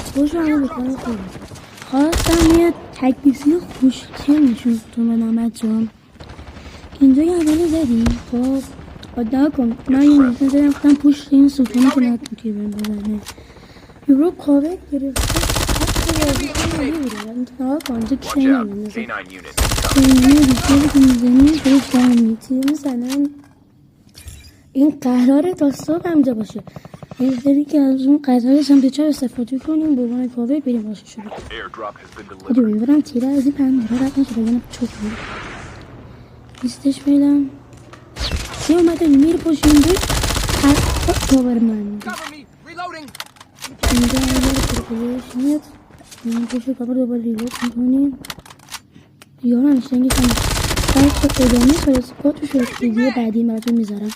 خوشم بکنه خوبه. خواستم یه تکلیفی خوشگل نشون تو منامت جام اینجا یه اولی زدیم. خب ادعا کن من یه میتون زدم گفتم پشت این ستونی که نتون که بهم بزنه یورو کاوه گرفته حتی بازی کنه بوده انتها کن اینجا کسی نمیزه اینجا بیشتری که میزنی خیلی جمعیتی میزنن. این قراره تا صبح همجا باشه. یه سری که از اون قطعهش هم پیچه استفاده کنیم به عنوان کاوه بریم باشه شروع کنیم. میبرم تیره از این پنجره رد نشه بگنم چوک میره بیستش میدم یه اومده میره پشت این بود کاور من اینجا اگر پرکلیش میاد این پشت کاور دوباره ریلوت میکنیم یارو همشنگی کنیم باید خود ادامه سال سپا تو شروع ویدیو بعدی براتون میذارم.